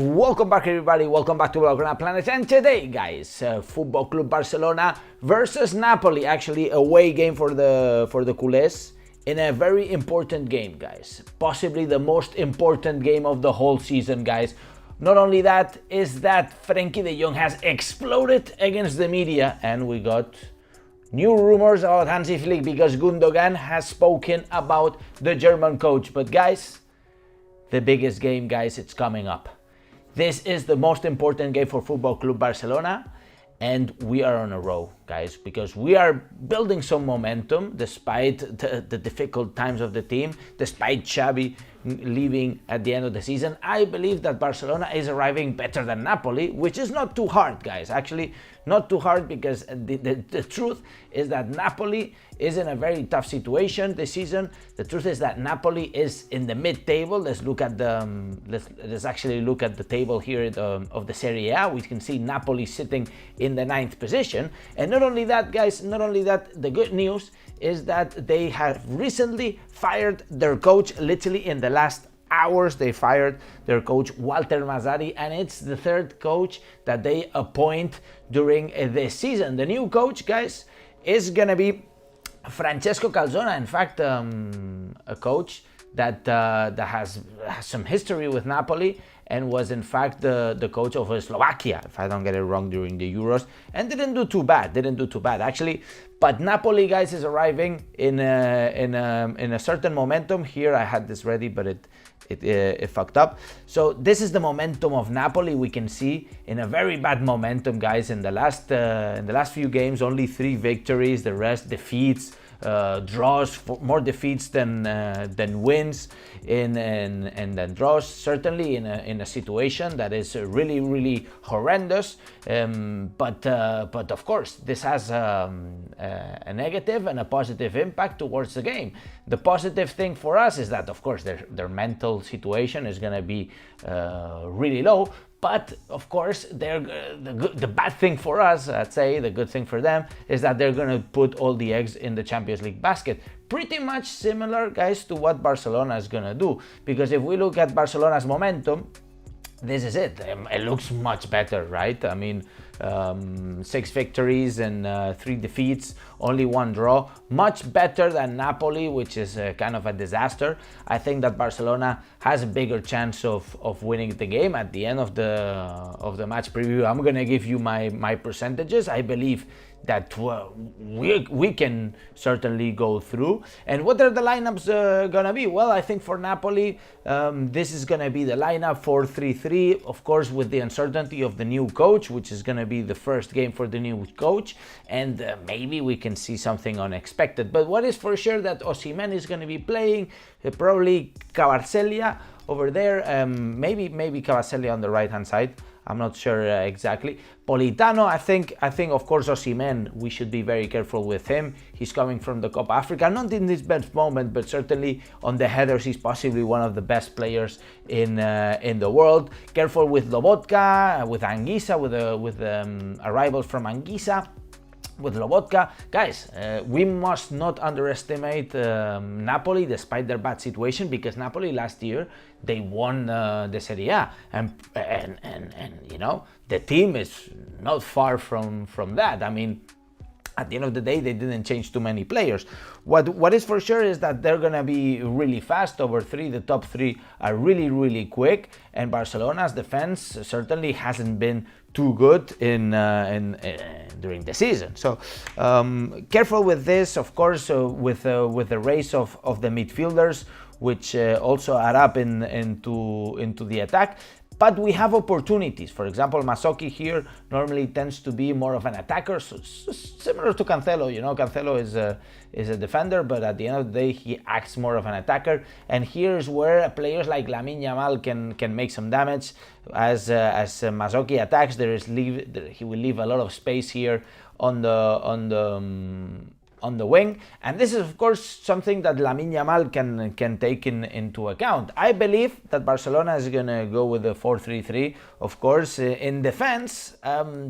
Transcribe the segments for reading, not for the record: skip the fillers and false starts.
Welcome back, everybody. Welcome back to Blaugrana Planet. And today, guys, Football Club Barcelona versus Napoli. Actually, away game for the culés in a very important game, guys. Possibly the most important game of the whole season, guys. Not only that, is that FRENKIE de Jong has exploded against the media, and we got new rumors about Hansi Flick because Gundogan has spoken about the German coach. But guys, the biggest game, guys, it's coming up. This is the most important game for Football Club Barcelona, and we are on a roll, guys, because we are building some momentum despite the difficult times of the team, despite Xavi leaving at the end of the season. I believe that Barcelona is arriving better than Napoli, which is not too hard, guys. Actually, not too hard, because the truth is that Napoli is in a very tough situation this season. The truth is that Napoli is in the mid-table. Let's look at the let's actually look at the table here of the Serie A. We can see Napoli sitting in the 9th position. And not only that, guys, not only that, the good news is that they have recently fired their coach. Literally in the last hours, they fired their coach Walter Mazzarri, and it's the third coach that they appoint during this season. The new coach, guys, is gonna be Francesco Calzona. In fact, a coach that has some history with Napoli and was in fact the coach of Slovakia, if I don't get it wrong, during the Euros, and didn't do too bad actually. But Napoli, guys, is arriving in a certain momentum. Here I had this ready, but it fucked up. So this is the momentum of Napoli. We can see in a very bad momentum, guys. In the last few games, only 3 victories. The rest defeats, draws, more defeats than wins, and then draws. Certainly in a situation that is really horrendous. But of course, this has a negative and a positive impact towards the game. The positive thing for us is that, of course, their mental situation is going to be really low. But of course, the bad thing for us, I'd say, the good thing for them, is that they're going to put all the eggs in the Champions League basket. Pretty much similar, guys, to what Barcelona is going to do. Because if we look at Barcelona's momentum, this is it. It looks much better, right? I mean, 6 victories and 3 defeats, only 1 draw. Much better than Napoli, which is kind of a disaster. I think that Barcelona has a bigger chance of winning the game. At the end of the match preview, I'm gonna give you my percentages. I believe that we can certainly go through. And what are the lineups gonna be? Well, I think for Napoli, this is gonna be the lineup 4-3-3, of course, with the uncertainty of the new coach, which is gonna be the first game for the new coach, and maybe we can see something unexpected. But what is for sure that Osimhen is gonna be playing, probably Kvaratskhelia over there, maybe Kvaratskhelia on the right hand side. I'm not sure exactly. Politano, I think of course Osimhen, we should be very careful with him. He's coming from the Copa Africa, not in his best moment, but certainly on the headers, he's possibly one of the best players in the world. Careful with Lobotka, with Anguissa, with arrivals from Anguissa. With Lobotka, guys, we must not underestimate Napoli despite their bad situation, because Napoli last year they won the Serie A, and you know, the team is not far from that. I mean, at the end of the day, they didn't change too many players. What is for sure is that they're gonna be really fast over 3. The top 3 are really quick, and Barcelona's defense certainly hasn't been too good during the season. So careful with this, of course, with the race of the midfielders, which also add up into the attack. But we have opportunities. For example, Mazzocchi here normally tends to be more of an attacker, so similar to Cancelo. You know, Cancelo is a defender, but at the end of the day, he acts more of an attacker. And here's where players like Lamine Yamal can make some damage. As Mazzocchi attacks, he will leave a lot of space here on the wing, and this is of course something that Lamine Yamal can take into account. I believe that Barcelona is gonna go with the 4-3-3. Of course, in defense,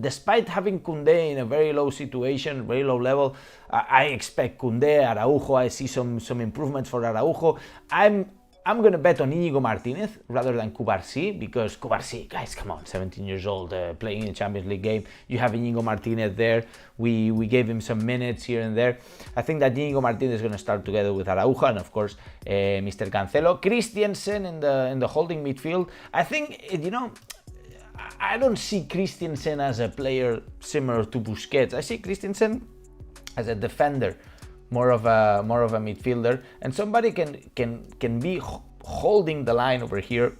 despite having Koundé in a very low situation, very low level, I expect Koundé, Araujo. I see some improvements for Araujo. I'm I'm going to bet on Íñigo Martínez rather than Cubarsí, because Cubarsí, guys, come on, 17 years old, playing in a Champions League game. You have Íñigo Martínez there. We gave him some minutes here and there. I think that Íñigo Martínez is going to start together with Araujo and, of course, Mr. Cancelo. Christensen in the holding midfield. I think, I don't see Christensen as a player similar to Busquets. I see Christensen as a defender, more of a midfielder, and somebody can be holding the line over here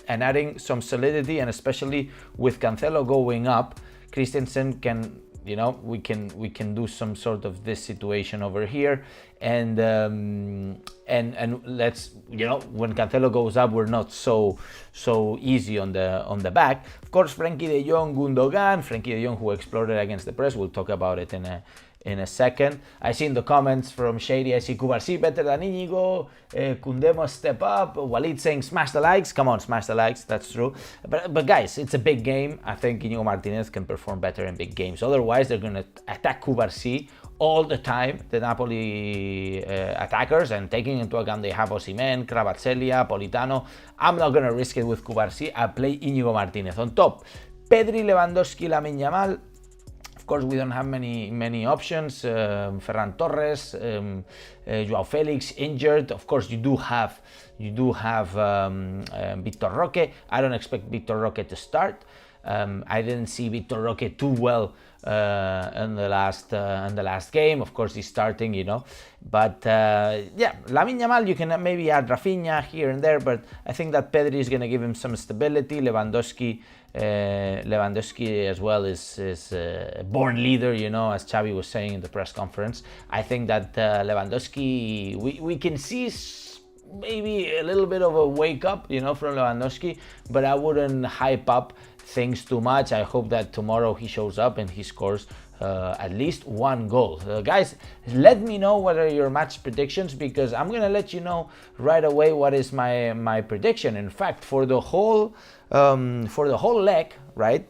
and adding some solidity, and especially with Cancelo going up, Christensen can, we can do some sort of this situation over here, and let's, when Cancelo goes up, we're not so easy on the back. Of course, Frenkie de Jong, Gundogan, Frenkie de Jong who exploded against the press. We'll talk about it in a second. I see in the comments from Shady, I see Cubarsí better than Íñigo, Koundé must step up, Walid saying smash the likes. Come on, smash the likes, that's true. But guys, it's a big game. I think Íñigo Martínez can perform better in big games. Otherwise, they're going to attack Cubarsí all the time, the Napoli attackers, and taking into account they have Osimhen, Kvaratskhelia, Politano. I'm not going to risk it with Cubarsí. I play Íñigo Martínez. On top, Pedri, Lewandowski, Lamine Yamal. Of course, we don't have many options. Ferran Torres, Joao Felix injured. Of course, you do have Victor Roque. I don't expect Victor Roque to start. I didn't see Victor Roque too well in the last game. Of course, he's starting, But yeah, Lamine Yamal, you can maybe add Rafinha here and there, but I think that Pedri is going to give him some stability. Lewandowski as well is a born leader, as Xavi was saying in the press conference. I think that Lewandowski, we can see maybe a little bit of a wake up, from Lewandowski, but I wouldn't hype up things too much. I hope that tomorrow he shows up and he scores at least one goal. Guys, let me know what are your match predictions, because I'm gonna let you know right away what is my prediction. In fact, for the whole leg, right,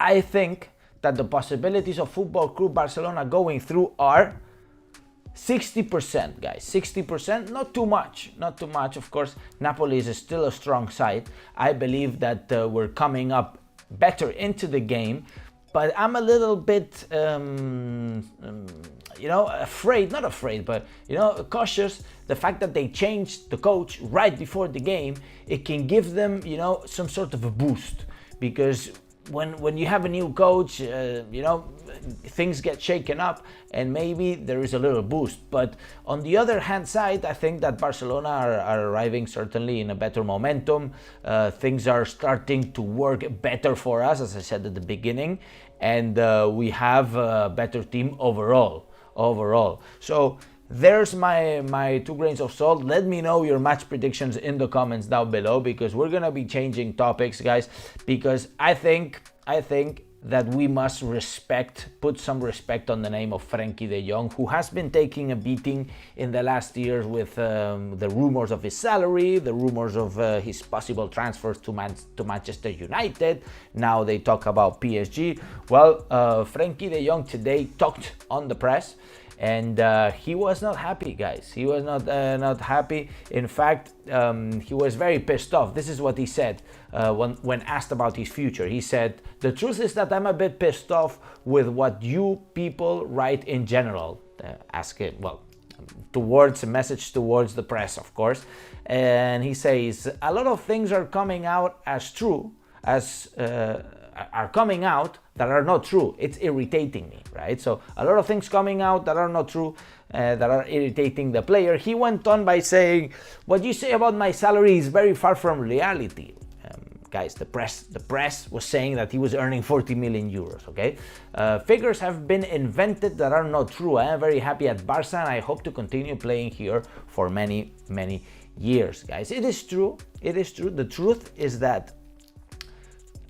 I think that the possibilities of Football Club Barcelona going through are 60%, guys. 60%, not too much. Of course, Napoli is still a strong side. I believe that we're coming up better into the game, but I'm a little bit, afraid, not afraid, but, cautious. The fact that they changed the coach right before the game, it can give them, some sort of a boost, because when you have a new coach, things get shaken up and maybe there is a little boost. But on the other hand side, I think that Barcelona are arriving certainly in a better momentum. Things are starting to work better for us, as I said at the beginning, and we have a better team overall. So there's my 2 grains of salt. Let me know your match predictions in the comments down below, because we're gonna be changing topics, guys, because I think that we must put some respect on the name of Frenkie de Jong, who has been taking a beating in the last years with the rumors of his salary, the rumors of his possible transfers to Manchester United. Now they talk about PSG. Well, Frenkie de Jong today talked on the press, and he was not happy, guys. He was not happy. In fact, he was very pissed off. This is what he said when asked about his future. He said, "The truth is that I'm a bit pissed off with what you people write in general." A message towards the press, of course. And he says, "A lot of things are coming out as true as are coming out that are not true. It's irritating me," right? So a lot of things coming out that are not true, that are irritating the player. He went on by saying, "What you say about my salary is very far from reality." Guys, the press was saying that he was earning 40 million euros, okay? Figures have been invented that are not true. I am very happy at Barça and I hope to continue playing here for many, many years, guys. It is true. The truth is that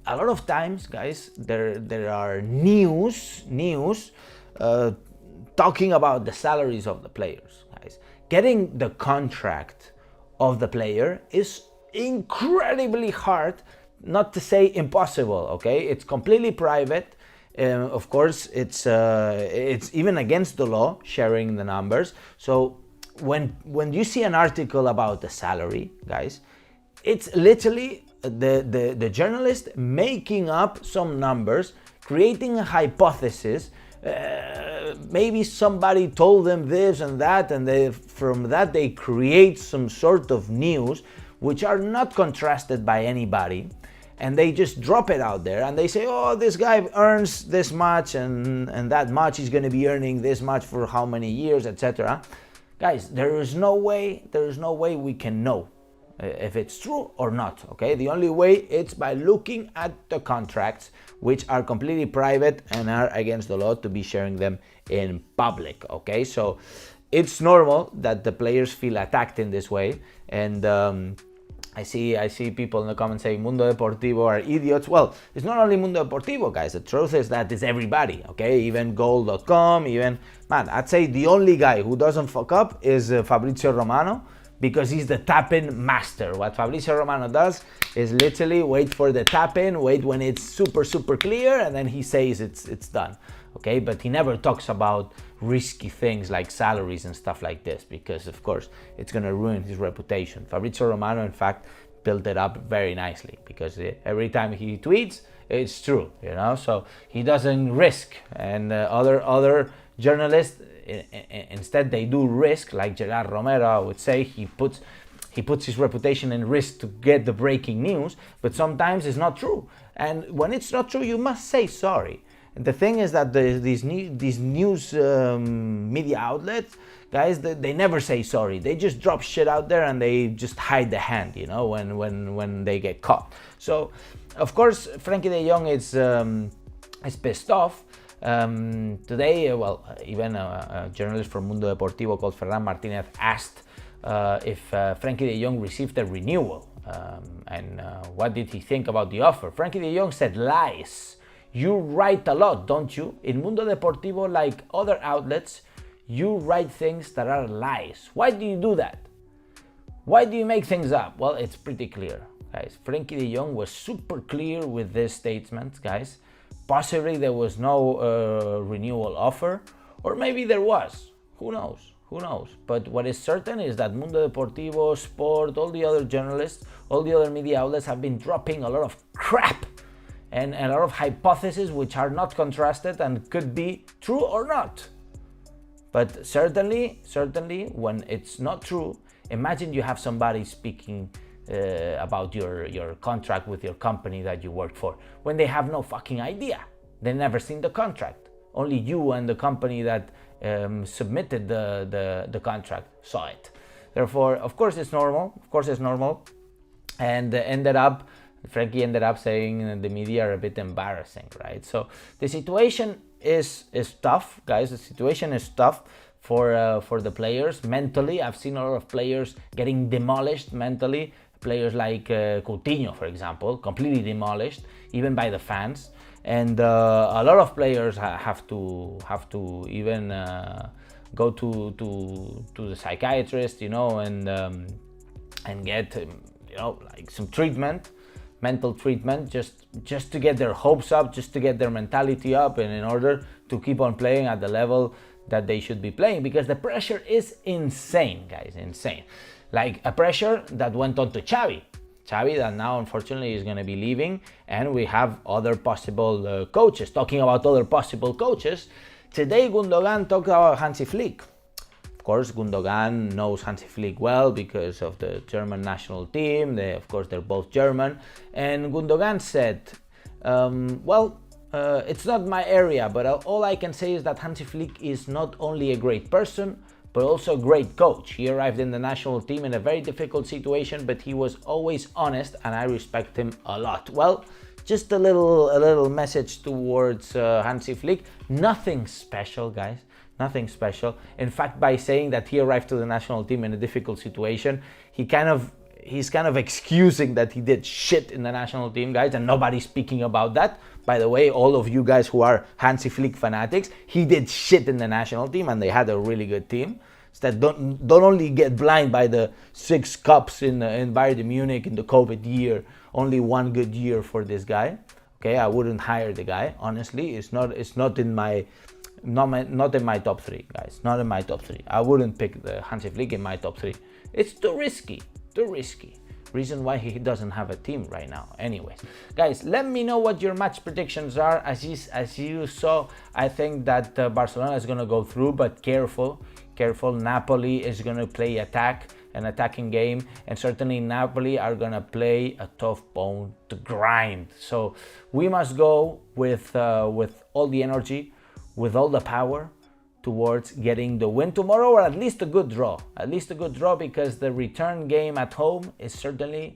a lot of times, guys, there are news talking about the salaries of the players, guys. Getting the contract of the player is incredibly hard, not to say impossible, okay? It's completely private. Of course, it's even against the law, sharing the numbers. So when you see an article about the salary, guys, it's literally the journalist making up some numbers, creating a hypothesis. Maybe somebody told them this and that, and from that they create some sort of news which are not contrasted by anybody, and they just drop it out there and they say, oh, this guy earns this much and that much, he's going to be earning this much for how many years, etc. Guys, there is no way we can know if it's true or not, okay? The only way it's by looking at the contracts, which are completely private and are against the law to be sharing them in public, okay? So it's normal that the players feel attacked in this way, and I see people in the comments saying Mundo Deportivo are idiots. Well, it's not only Mundo Deportivo, guys. The truth is that it's everybody, okay? Even Goal.com, I'd say the only guy who doesn't fuck up is Fabrizio Romano, because he's the tap-in master. What Fabrizio Romano does is literally wait for the tap-in, wait when it's super, super clear, and then he says it's done, okay? But he never talks about risky things like salaries and stuff like this, because of course it's gonna ruin his reputation. Fabrizio Romano, in fact, built it up very nicely, because every time he tweets, it's true, so he doesn't risk. And other journalists, instead they do risk, like Gerard Romero, I would say. He puts his reputation in risk to get the breaking news, but sometimes it's not true. And when it's not true, you must say sorry. And the thing is that these news media outlets, guys, they never say sorry. They just drop shit out there and they just hide the hand, when they get caught. So, of course, Frenkie de Jong is pissed off. Today, even a journalist from Mundo Deportivo called Ferran Martinez asked if Frenkie de Jong received a renewal, and what did he think about the offer. Frenkie de Jong said, lies. You write a lot, don't you? In Mundo Deportivo, like other outlets, you write things that are lies. Why do you do that? Why do you make things up? Well, it's pretty clear, guys. Frenkie de Jong was super clear with this statement, guys. Possibly there was no renewal offer, or maybe there was. Who knows? But what is certain is that Mundo Deportivo, Sport, all the other journalists, all the other media outlets have been dropping a lot of crap and a lot of hypotheses which are not contrasted and could be true or not. But certainly, when it's not true, imagine you have somebody speaking about your contract with your company that you work for, when they have no fucking idea. They've never seen the contract. Only you and the company that submitted the contract saw it. Therefore, of course it's normal. And Frenkie ended up saying the media are a bit embarrassing, right? So the situation is tough, guys. The situation is tough for the players mentally. I've seen a lot of players getting demolished mentally. Players like Coutinho, for example, completely demolished, even by the fans. And a lot of players have to even go to the psychiatrist, and get like some treatment, mental treatment, just to get their hopes up, just to get their mentality up, and in order to keep on playing at the level that they should be playing, because the pressure is insane, guys, insane. Like a pressure that went on to Xavi that now unfortunately is going to be leaving, and we have other possible coaches. Talking about other possible coaches, today Gundogan talked about Hansi Flick. Of course, Gundogan knows Hansi Flick well because of the German national team. Of course, they're both German. And Gundogan said, it's not my area, but all I can say is that Hansi Flick is not only a great person, but also a great coach. He arrived in the national team in a very difficult situation, but he was always honest, and I respect him a lot. Well, just a little message towards Hansi Flick. Nothing special, guys. Nothing special. In fact, by saying that he arrived to the national team in a difficult situation, he's kind of excusing that he did shit in the national team, guys, and nobody's speaking about that. By the way, all of you guys who are Hansi Flick fanatics, he did shit in the national team, and they had a really good team. So that don't only get blind by the 6 cups in Bayern Munich in the COVID year. Only one good year for this guy. Okay, I wouldn't hire the guy. Honestly, it's not in my Not in my top 3, guys. Not in my top 3. I wouldn't pick the Hansi Flick in my top 3. It's too risky. Too risky. Reason why he doesn't have a team right now. Anyways, guys, let me know what your match predictions are. As you saw, I think that Barcelona is going to go through, but careful. Napoli is going to play an attacking game, and certainly Napoli are going to play a tough bone to grind. So we must go with all the energy, with all the power, towards getting the win tomorrow, or at least a good draw. At least a good draw, because the return game at home is certainly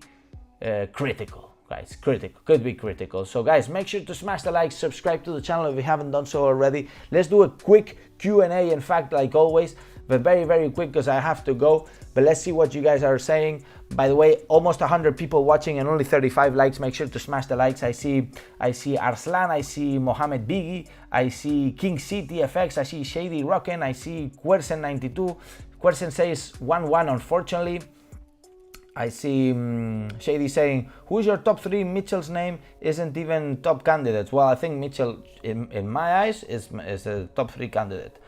critical, guys. Critical, could be critical. So guys, make sure to smash the like, subscribe to the channel if you haven't done so already. Let's do a quick Q&A, in fact, like always, but very, very quick because I have to go. But let's see what you guys are saying. By the way, almost 100 people watching and only 35 likes. Make sure to smash the likes. I see Arslan, I see Mohamed Biggie, I see King City FX, I see Shady Rockin, I see Quersen92. Quersen says 1-1, unfortunately. I see Shady saying, who's your top 3? Mitchell's name isn't even top candidate. Well, I think Mitchell, in my eyes, is a top 3 candidate.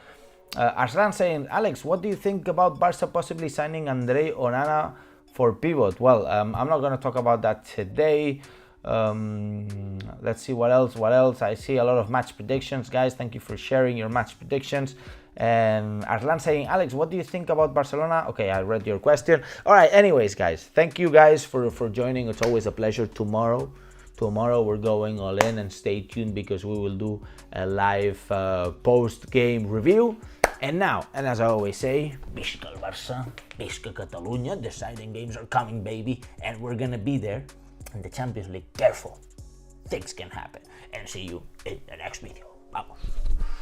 Arslan saying, Alex, what do you think about Barça possibly signing Andre Onana for pivot? Well, I'm not going to talk about that today. Let's see what else. I see a lot of match predictions, guys. Thank you for sharing your match predictions. And Arslan saying, Alex, what do you think about Barcelona? Okay, I read your question. All right, anyways, guys, thank you guys for joining. It's always a pleasure. Tomorrow we're going all in, and stay tuned because we will do a live post-game review. And now, and as I always say, Visca el Barça, Visca Catalunya, deciding games are coming, baby, and we're gonna be there in the Champions League. Careful, things can happen. And see you in the next video. Vamos.